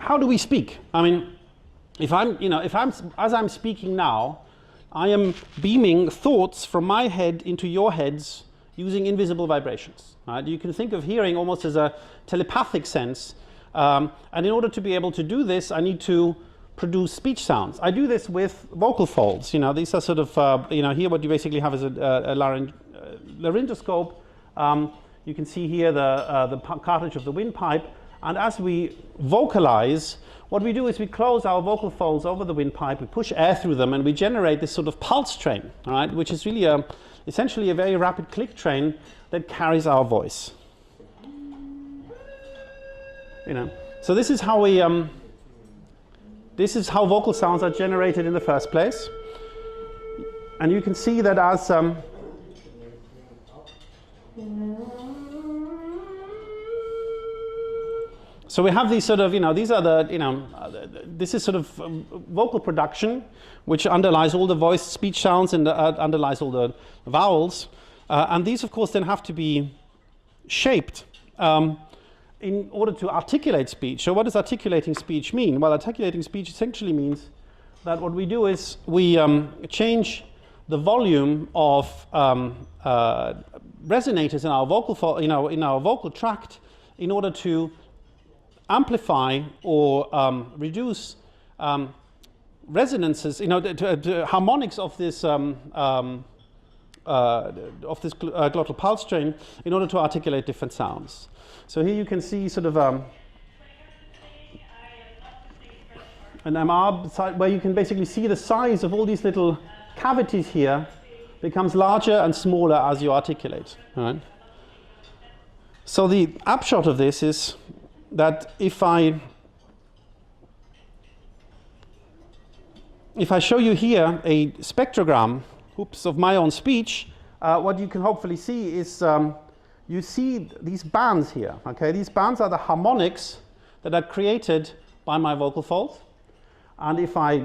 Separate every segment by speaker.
Speaker 1: how do we speak? I mean, as I'm speaking now, I am beaming thoughts from my head into your heads using invisible vibrations. Right? You can think of hearing almost as a telepathic sense. And in order to be able to do this, I need to produce speech sounds. I do this with vocal folds. These are sort of, here what you basically have is a laryngoscope. You can see here the cartilage of the windpipe. And as we vocalize, what we do is we close our vocal folds over the windpipe, we push air through them, and we generate this sort of pulse train, right, which is really essentially a very rapid click train that carries our voice. So this is how vocal sounds are generated in the first place. And you can see that as so we have these sort of, these are this is sort of vocal production, which underlies all the voiced speech sounds and underlies all the vowels. And these, of course, then have to be shaped in order to articulate speech. So what does articulating speech mean? Well, articulating speech essentially means that what we do is we change the volume of resonators in our vocal tract in order to amplify or reduce resonances, to harmonics of this glottal pulse train in order to articulate different sounds. So here you can see sort of an MR side where you can basically see the size of all these little cavities here becomes larger and smaller as you articulate. Right? So the upshot of this is that if I show you here a spectrogram, of my own speech, what you can hopefully see is you see these bands here. Okay, these bands are the harmonics that are created by my vocal folds, and if I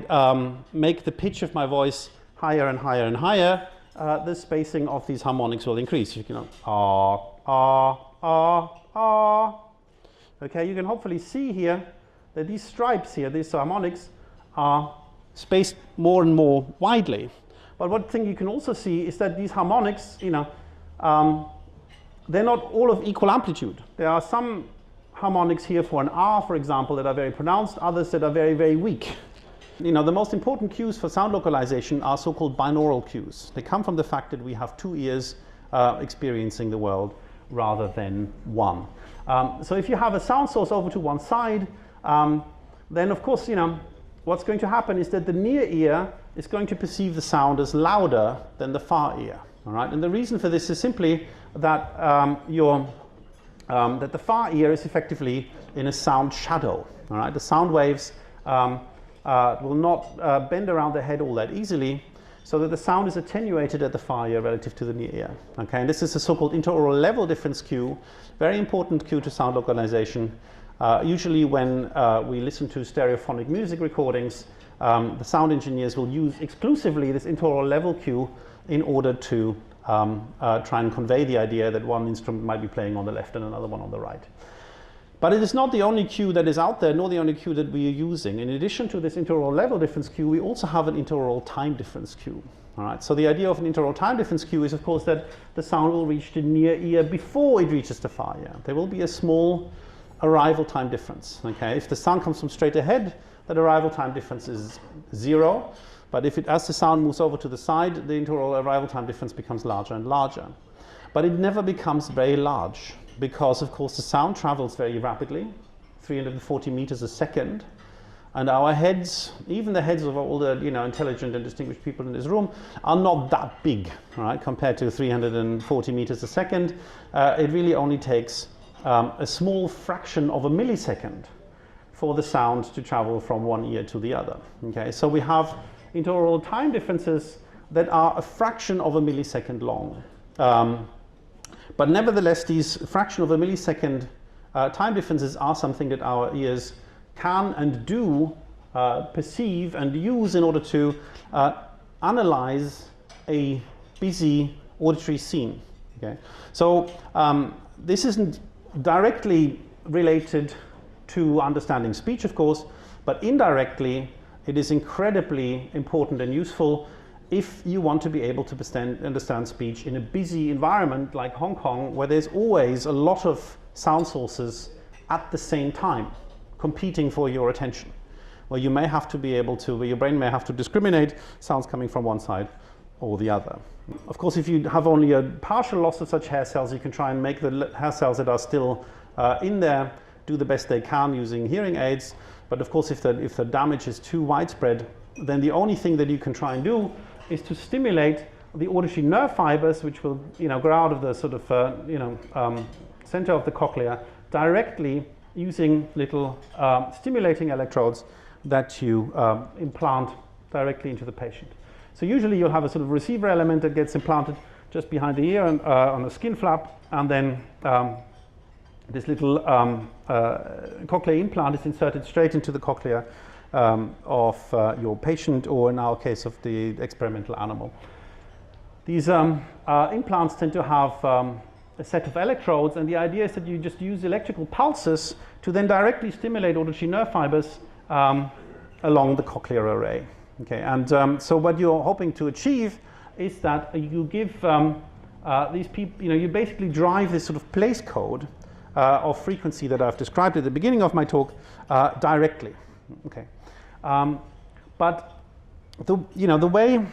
Speaker 1: make the pitch of my voice higher and higher and higher, the spacing of these harmonics will increase. You can Okay, you can hopefully see here that these stripes here, these harmonics, are spaced more and more widely. But one thing you can also see is that these harmonics, they're not all of equal amplitude. There are some harmonics here for an R, for example, that are very pronounced, others that are very, very weak. The most important cues for sound localization are so-called binaural cues. They come from the fact that we have two ears experiencing the world rather than one. So if you have a sound source over to one side, then of course, what's going to happen is that the near ear is going to perceive the sound as louder than the far ear. All right? And the reason for this is simply that that the far ear is effectively in a sound shadow. All right? The sound waves will not bend around the head all that easily, so that the sound is attenuated at the far ear relative to the near ear. Okay, and this is a so-called interaural level difference cue, very important cue to sound localization. Usually when we listen to stereophonic music recordings, the sound engineers will use exclusively this interaural level cue in order to try and convey the idea that one instrument might be playing on the left and another one on the right. But it is not the only cue that is out there, nor the only cue that we are using. In addition to this interaural level difference cue, we also have an interaural time difference cue. All right? So the idea of an interaural time difference cue is, of course, that the sound will reach the near ear before it reaches the far ear. There will be a small arrival time difference. Okay? If the sound comes from straight ahead, that arrival time difference is 0. But as the sound moves over to the side, the interaural arrival time difference becomes larger and larger. But it never becomes very large, because of course the sound travels very rapidly, 340 meters a second, and our heads, even the heads of all the intelligent and distinguished people in this room, are not that big, right? Compared to 340 meters a second. It really only takes a small fraction of a millisecond for the sound to travel from one ear to the other. Okay, so we have interaural time differences that are a fraction of a millisecond long. But nevertheless, these fraction of a millisecond time differences are something that our ears can and do perceive and use in order to analyze a busy auditory scene. Okay? So this isn't directly related to understanding speech, of course, but indirectly it is incredibly important and useful if you want to be able to understand speech in a busy environment like Hong Kong, where there's always a lot of sound sources at the same time competing for your attention, where you may have to be able to, where your brain may have to discriminate sounds coming from one side or the other. Of course, if you have only a partial loss of such hair cells, you can try and make the hair cells that are still in there do the best they can using hearing aids. But of course, if the damage is too widespread, then the only thing that you can try and do is to stimulate the auditory nerve fibers, which will grow out of the sort of center of the cochlea, directly using little stimulating electrodes that you implant directly into the patient. So usually you'll have a sort of receiver element that gets implanted just behind the ear and on the skin flap, and then this little cochlear implant is inserted straight into the cochlea of your patient, or in our case of the experimental animal. These implants tend to have a set of electrodes, and the idea is that you just use electrical pulses to then directly stimulate auditory nerve fibers along the cochlear array. Okay, and so what you're hoping to achieve is that you give these people, you basically drive this sort of place code of frequency that I've described at the beginning of my talk directly. Okay, but the way,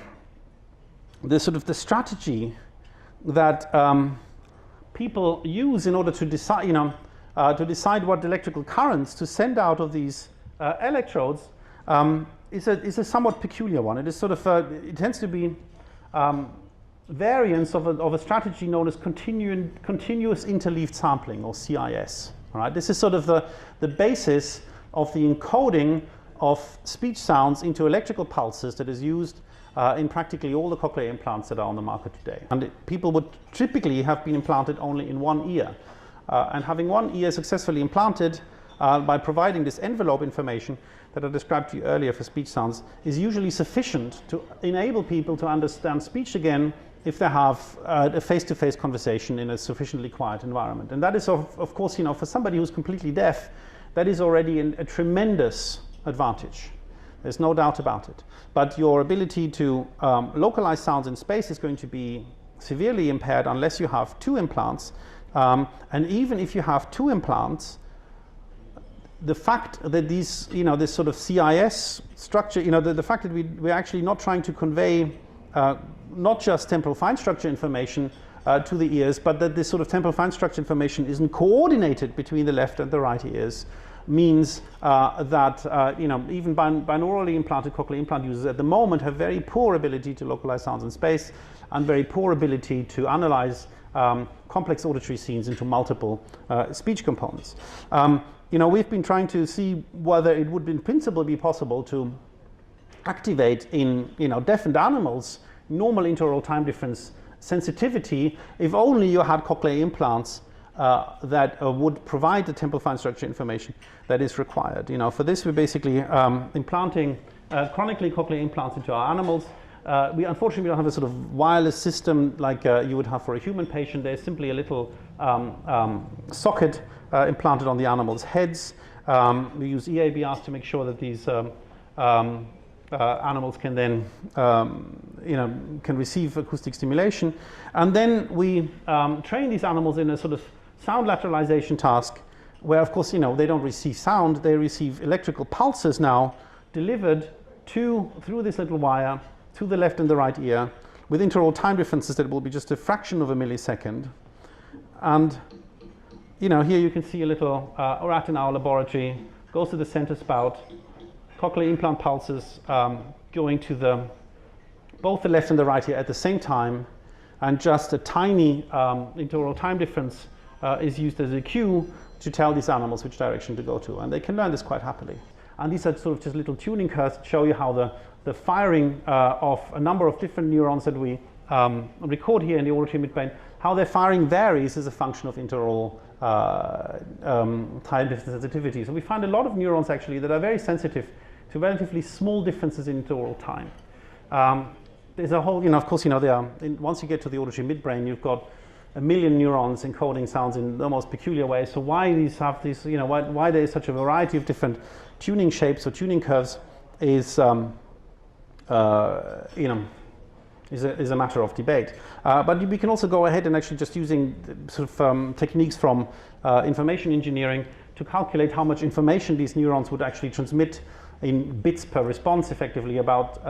Speaker 1: the strategy that people use in order to decide, what electrical currents to send out of these electrodes is a somewhat peculiar one. It is sort of it tends to be variants of a strategy known as continuous interleaved sampling, or CIS. All right, this is sort of the basis of the encoding of speech sounds into electrical pulses that is used in practically all the cochlear implants that are on the market today. And people would typically have been implanted only in one ear. And having one ear successfully implanted by providing this envelope information that I described to you earlier for speech sounds is usually sufficient to enable people to understand speech again if they have a face-to-face conversation in a sufficiently quiet environment. And that is, of course, for somebody who's completely deaf, that is already a tremendous advantage. There's no doubt about it. But your ability to localize sounds in space is going to be severely impaired unless you have two implants. And even if you have two implants, the fact that these, this sort of CIS structure, the fact that we're actually not trying to convey not just temporal fine structure information to the ears, but that this sort of temporal fine structure information isn't coordinated between the left and the right ears, means that even binaurally implanted cochlear implant users at the moment have very poor ability to localize sounds in space and very poor ability to analyze complex auditory scenes into multiple speech components. We've been trying to see whether it would in principle be possible to activate in deafened animals normal interaural time difference sensitivity if only you had cochlear implants that would provide the temporal fine structure information that is required. For this we're basically implanting chronically cochlear implants into our animals. We unfortunately don't have a sort of wireless system like you would have for a human patient. There's simply a little socket implanted on the animals' heads. We use EABRs to make sure that these animals can then can receive acoustic stimulation, and then we train these animals in a sort of sound lateralization task where, of course, they don't receive sound, they receive electrical pulses now delivered through this little wire to the left and the right ear with interaural time differences that will be just a fraction of a millisecond. And here you can see a little rat in our laboratory goes to the center spout, cochlear implant pulses going to both the left and the right ear at the same time, and just a tiny interaural time difference is used as a cue to tell these animals which direction to go to, and they can learn this quite happily. And these are sort of just little tuning curves that show you how the firing of a number of different neurons that we record here in the auditory midbrain, how their firing varies as a function of interaural time difference sensitivity. So we find a lot of neurons actually that are very sensitive to relatively small differences in interaural time. There's a whole, of course, once you get to the auditory midbrain, you've got a million neurons encoding sounds in the most peculiar ways. So why these have these, why there is such a variety of different tuning shapes or tuning curves is, is a matter of debate. But we can also go ahead and actually just using sort of techniques from information engineering to calculate how much information these neurons would actually transmit in bits per response effectively about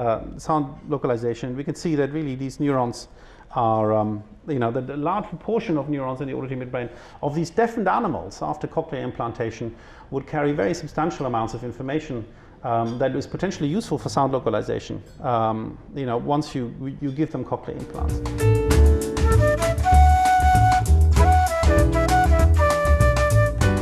Speaker 1: sound localization. We can see that really these neurons are, the large proportion of neurons in the auditory midbrain of these deafened animals after cochlear implantation would carry very substantial amounts of information that is potentially useful for sound localization, once you give them cochlear implants.